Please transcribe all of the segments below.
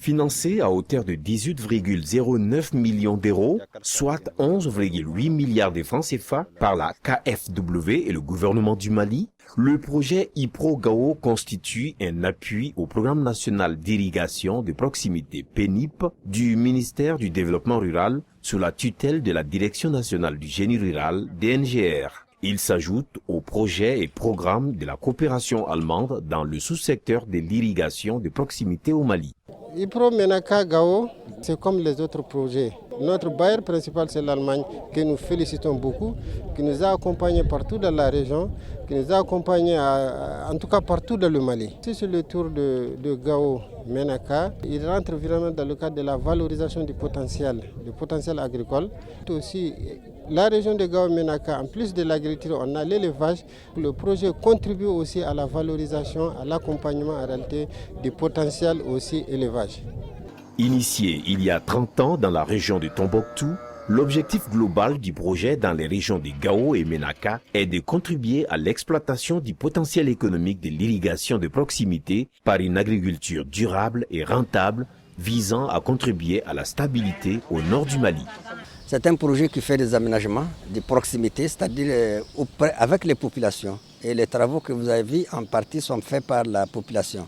financé à hauteur de 18,09 millions d'euros, soit 11,8 milliards de francs CFA par la KfW et le gouvernement du Mali. Le projet IPRO-GAO constitue un appui au programme national d'irrigation de proximité PNIP du ministère du Développement rural sous la tutelle de la Direction nationale du génie rural DNGR. Il s'ajoute aux projets et programmes de la coopération allemande dans le sous-secteur de l'irrigation de proximité au Mali. IPRO Menaka Gao, c'est comme les autres projets. Notre bailleur principal, c'est l'Allemagne, que nous félicitons beaucoup, qui nous a accompagnés partout dans la région, qui nous a accompagnés en tout cas partout dans le Mali. C'est sur le tour de Gao Menaka. Il rentre vraiment dans le cadre de la valorisation du potentiel agricole. Aussi, la région de Gao Menaka, en plus de l'agriculture, on a l'élevage. Le projet contribue aussi à la valorisation, à l'accompagnement en réalité du potentiel aussi élevage. Initié il y a 30 ans dans la région de Tombouctou, l'objectif global du projet dans les régions de Gao et Menaka est de contribuer à l'exploitation du potentiel économique de l'irrigation de proximité par une agriculture durable et rentable visant à contribuer à la stabilité au nord du Mali. C'est un projet qui fait des aménagements de proximité, c'est-à-dire avec les populations. Et les travaux que vous avez vus, en partie, sont faits par la population.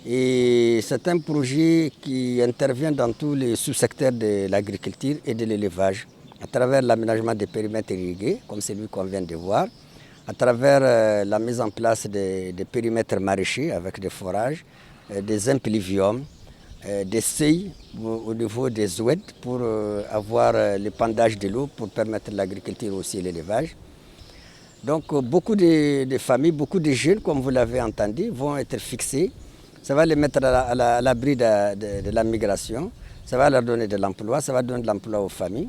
Et c'est un projet qui intervient dans tous les sous-secteurs de l'agriculture et de l'élevage, à travers l'aménagement des périmètres irrigués, comme celui qu'on vient de voir, à travers la mise en place des périmètres maraîchers avec des forages, des impluviums, des seuils au niveau des oueds pour avoir l'épandage de l'eau pour permettre l'agriculture aussi et l'élevage. Donc beaucoup de familles, beaucoup de jeunes, comme vous l'avez entendu, vont être fixés. Ça va les mettre à l'abri de la migration, ça va leur donner de l'emploi, ça va donner de l'emploi aux familles.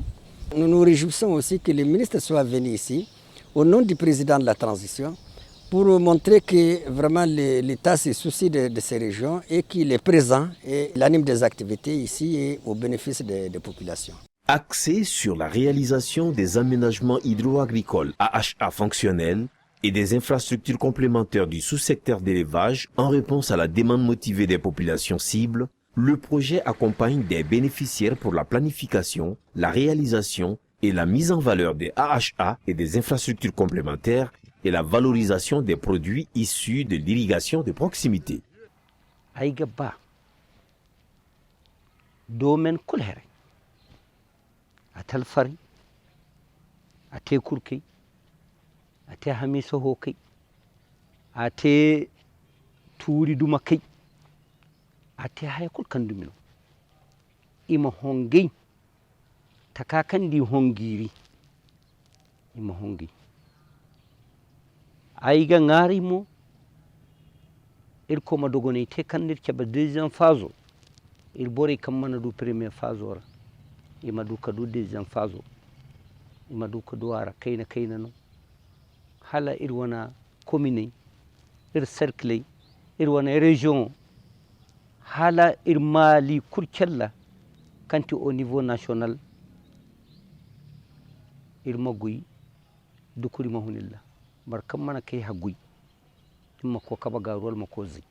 Nous nous réjouissons aussi que les ministres soient venus ici, au nom du président de la transition, pour montrer que vraiment l'État se soucie de ces régions et qu'il est présent et il anime des activités ici et au bénéfice des populations. Axé sur la réalisation des aménagements hydro-agricoles AHA fonctionnels, et des infrastructures complémentaires du sous-secteur d'élevage en réponse à la demande motivée des populations cibles, le projet accompagne des bénéficiaires pour la planification, la réalisation et la mise en valeur des AHA et des infrastructures complémentaires et la valorisation des produits issus de l'irrigation de proximité. Aïgaba, domaine kulhere, atalfari, atekurki, ate hamiso ho kai ate turi duma kai ate haykul kandumino ima hongi takakandi hongiri ima hongi aiga ngari mo il koma dogoni te kandir keba deuxième phase il bori kamana du première phase ora ima du kadu deuxième phase ima du kadu ara kaina no hala irwana commune ir cercle irwana région hala irmali kurkella kanti au niveau national irmagui dukuri mahunilla barkam mana kay hagui imma ko kaba garol makozi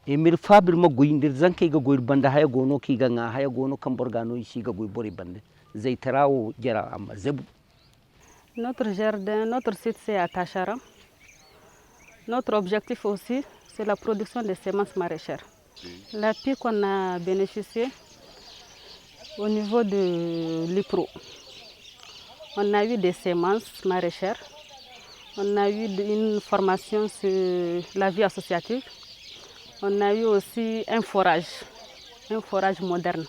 emir fabir magui ndir zankai ga goir banda haya gono ki ga nga haya gono kamborgano ishi ga goy bori bande zay tarawo jara amma zebu. Notre jardin, notre site c'est à Tachara. Notre objectif aussi, c'est la production de semences maraîchères. L'appui qu'on a bénéficié au niveau de l'IPRO, on a eu des semences maraîchères, on a eu une formation sur la vie associative, on a eu aussi un forage moderne.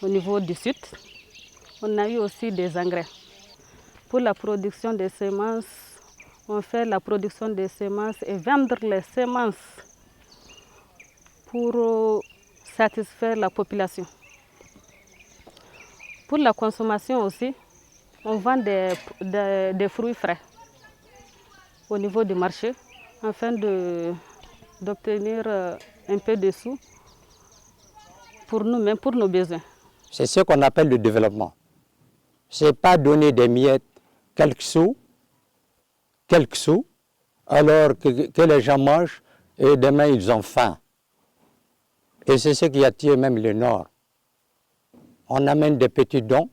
Au niveau du sud, on a eu aussi des engrais. Pour la production des semences, on fait la production des semences et vendre les semences pour satisfaire la population. Pour la consommation aussi, on vend des fruits frais au niveau du marché afin d'obtenir un peu de sous pour nous-mêmes, pour nos besoins. C'est ce qu'on appelle le développement. Ce n'est pas donner des miettes, quelques sous, alors que les gens mangent et demain ils ont faim. Et c'est ce qui a tué même le Nord. On amène des petits dons,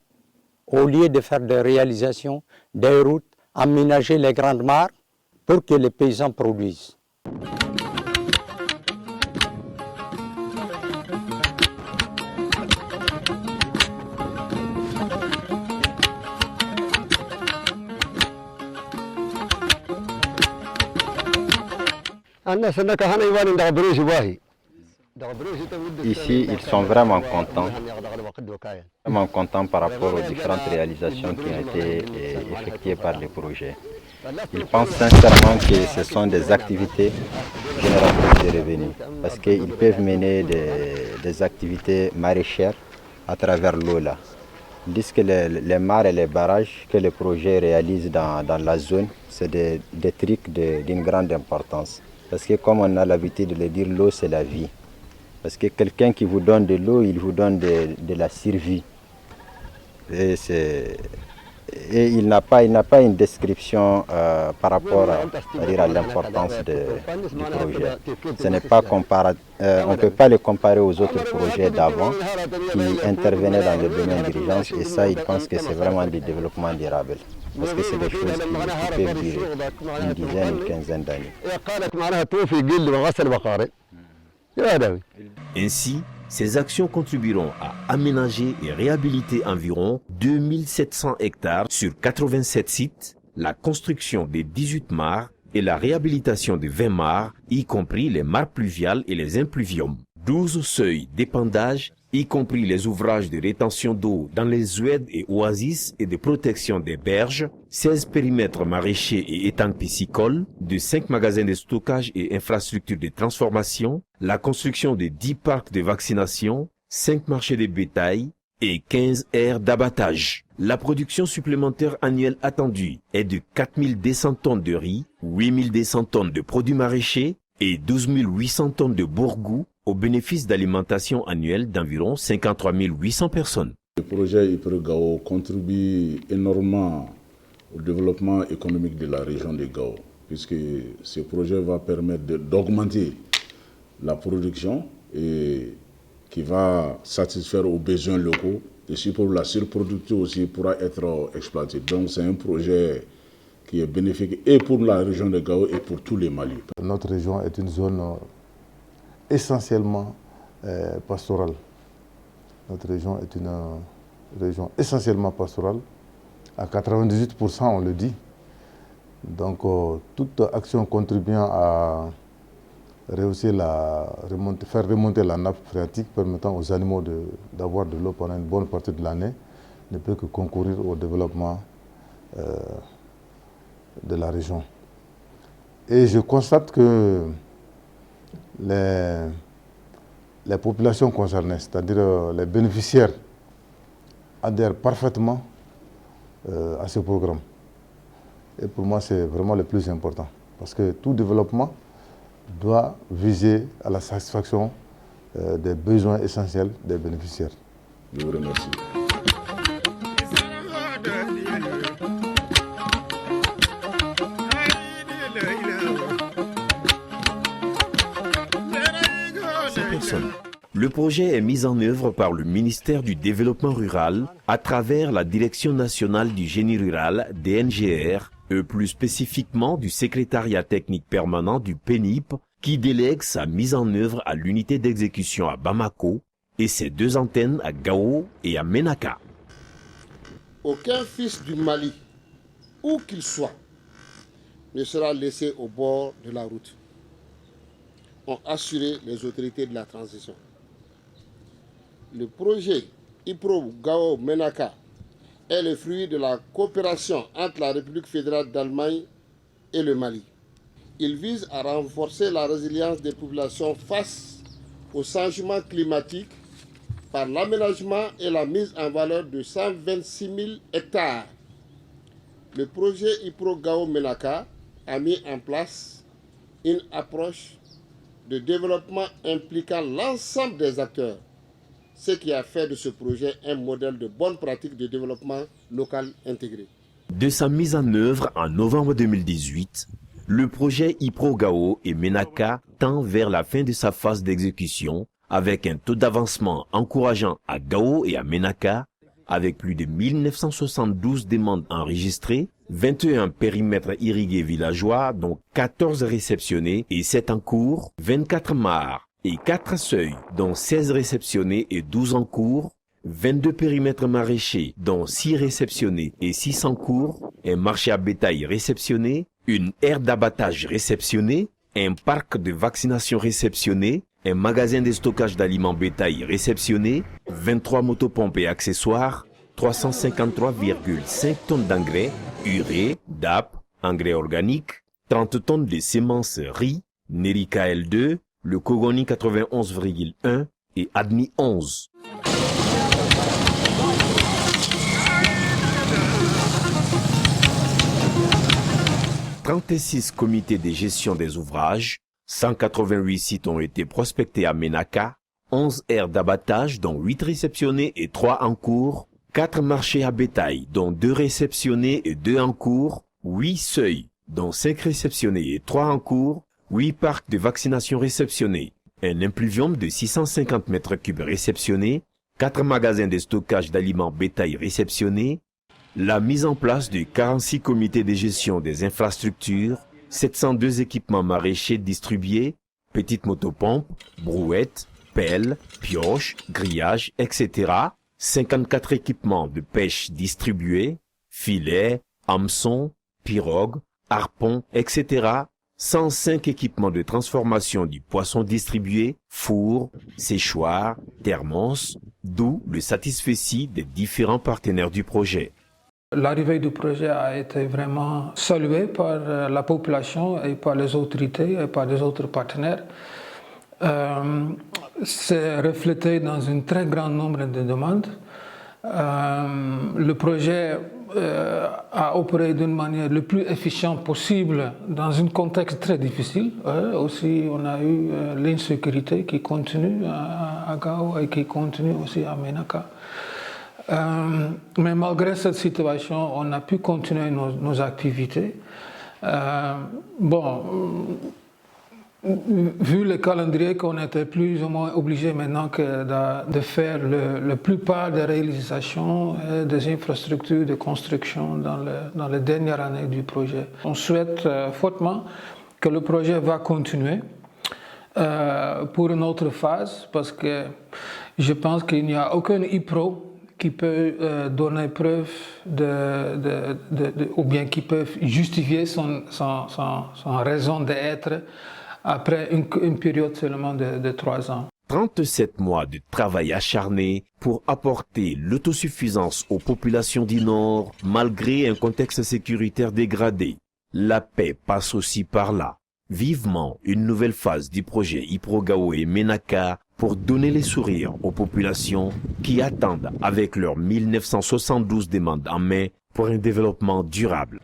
au lieu de faire des réalisations, des routes, aménager les grandes mares pour que les paysans produisent. Ici, ils sont vraiment contents par rapport aux différentes réalisations qui ont été effectuées par les projets. Ils pensent sincèrement que ce sont des activités génératrices de revenus, parce qu'ils peuvent mener des activités maraîchères à travers l'eau là. Ils disent que les mares et les barrages que les projets réalisent dans la zone, c'est des trucs d'une grande importance. Parce que comme on a l'habitude de le dire, l'eau c'est la vie. Parce que quelqu'un qui vous donne de l'eau, il vous donne de la survie. Et il n'a pas une description par rapport à l'importance du projet. Ce n'est pas on ne peut pas le comparer aux autres projets d'avant qui intervenaient dans le domaine d'urgence. Et ça, ils pensent que c'est vraiment du développement durable. Parce que c'est des choses qui peuvent durer une dizaine, une quinzaine d'années. Ainsi, ces actions contribueront à aménager et réhabiliter environ 2700 hectares sur 87 sites, la construction des 18 mares et la réhabilitation de 20 mares, y compris les mares pluviales et les impluviums. 12 seuils d'épandage, y compris les ouvrages de rétention d'eau dans les oueds et oasis et de protection des berges, 16 périmètres maraîchers et étangs piscicoles, de 5 magasins de stockage et infrastructures de transformation, la construction de 10 parcs de vaccination, 5 marchés de bétail et 15 aires d'abattage. La production supplémentaire annuelle attendue est de 4200 tonnes de riz, 8200 tonnes de produits maraîchers et 12 800 tonnes de bourgou, au bénéfice d'alimentation annuelle d'environ 53 800 personnes. Le projet IPRO-Gao contribue énormément au développement économique de la région de Gao, puisque ce projet va permettre d'augmenter la production et qui va satisfaire aux besoins locaux. Et si pour la surproduction aussi pourra être exploitée. Donc c'est un projet qui est bénéfique et pour la région de Gao et pour tous les Mali. Notre région est une zone essentiellement pastorale. Notre région est une région essentiellement pastorale. À 98%, on le dit. Donc, toute action contribuant à faire remonter la nappe phréatique, permettant aux animaux d'avoir de l'eau pendant une bonne partie de l'année, ne peut que concourir au développement de la région. Et je constate que les populations concernées, c'est-à-dire les bénéficiaires, adhèrent parfaitement à ce programme. Et pour moi, c'est vraiment le plus important. Parce que tout développement doit viser à la satisfaction des besoins essentiels des bénéficiaires. Je vous remercie. Le projet est mis en œuvre par le ministère du Développement rural à travers la Direction nationale du génie rural, DNGR, et plus spécifiquement du secrétariat technique permanent du PENIP, qui délègue sa mise en œuvre à l'unité d'exécution à Bamako et ses 2 antennes à Gao et à Ménaka. Aucun fils du Mali, où qu'il soit, ne sera laissé au bord de la route, ont assuré les autorités de la transition. Le projet IPRO-Gao-Ménaka est le fruit de la coopération entre la République fédérale d'Allemagne et le Mali. Il vise à renforcer la résilience des populations face au changement climatique par l'aménagement et la mise en valeur de 126 000 hectares. Le projet IPRO-Gao-Ménaka a mis en place une approche de développement impliquant l'ensemble des acteurs, ce qui a fait de ce projet un modèle de bonne pratique de développement local intégré. De sa mise en œuvre en novembre 2018, le projet IPRO-Gao et Ménaka tend vers la fin de sa phase d'exécution avec un taux d'avancement encourageant à Gao et à Ménaka, avec plus de 1972 demandes enregistrées, 21 périmètres irrigués villageois, dont 14 réceptionnés et 7 en cours, 24 mares et 4 seuils, dont 16 réceptionnés et 12 en cours, 22 périmètres maraîchers, dont 6 réceptionnés et 6 en cours, un marché à bétail réceptionné, une aire d'abattage réceptionnée, un parc de vaccination réceptionné, un magasin de stockage d'aliments bétail réceptionné, 23 motopompes et accessoires, 353,5 tonnes d'engrais, urée, DAP, engrais organique, 30 tonnes de semences riz, Nerika L2, le Kogoni 91,1 et Admi 11. « 36 comités de gestion des ouvrages, 188 sites ont été prospectés à Ménaka, 11 aires d'abattage dont 8 réceptionnés et 3 en cours, 4 marchés à bétail dont 2 réceptionnés et 2 en cours, 8 seuils dont 5 réceptionnés et 3 en cours, 8 parcs de vaccination réceptionnés, un impluvium de 650 m3 réceptionnés, 4 magasins de stockage d'aliments bétail réceptionnés, la mise en place de 46 comités de gestion des infrastructures, 702 équipements maraîchers distribués, petites motopompes, brouettes, pelles, pioches, grillages, etc. 54 équipements de pêche distribués, filets, hameçons, pirogues, harpons, etc. 105 équipements de transformation du poisson distribués, fours, séchoirs, thermos, d'où le satisfecit des différents partenaires du projet. L'arrivée du projet a été vraiment saluée par la population et par les autorités et par les autres partenaires. C'est reflété dans un très grand nombre de demandes. Le projet a opéré d'une manière le plus efficiente possible dans un contexte très difficile. Aussi, on a eu l'insécurité qui continue à Gao et qui continue aussi à Ménaka. Mais malgré cette situation, on a pu continuer nos activités. Vu le calendrier qu'on était plus ou moins obligé maintenant de faire la plupart des réalisations des infrastructures de construction dans les dernières années du projet. On souhaite fortement que le projet va continuer pour une autre phase parce que je pense qu'il n'y a aucun IPRO qui peut donner preuve ou bien qui peut justifier son raison d'être après une période seulement de 3 ans. 37 mois de travail acharné pour apporter l'autosuffisance aux populations du Nord malgré un contexte sécuritaire dégradé. La paix passe aussi par là. Vivement une nouvelle phase du projet IPRO-Gao et Ménaka pour donner les sourires aux populations qui attendent avec leurs 1972 demandes en main pour un développement durable.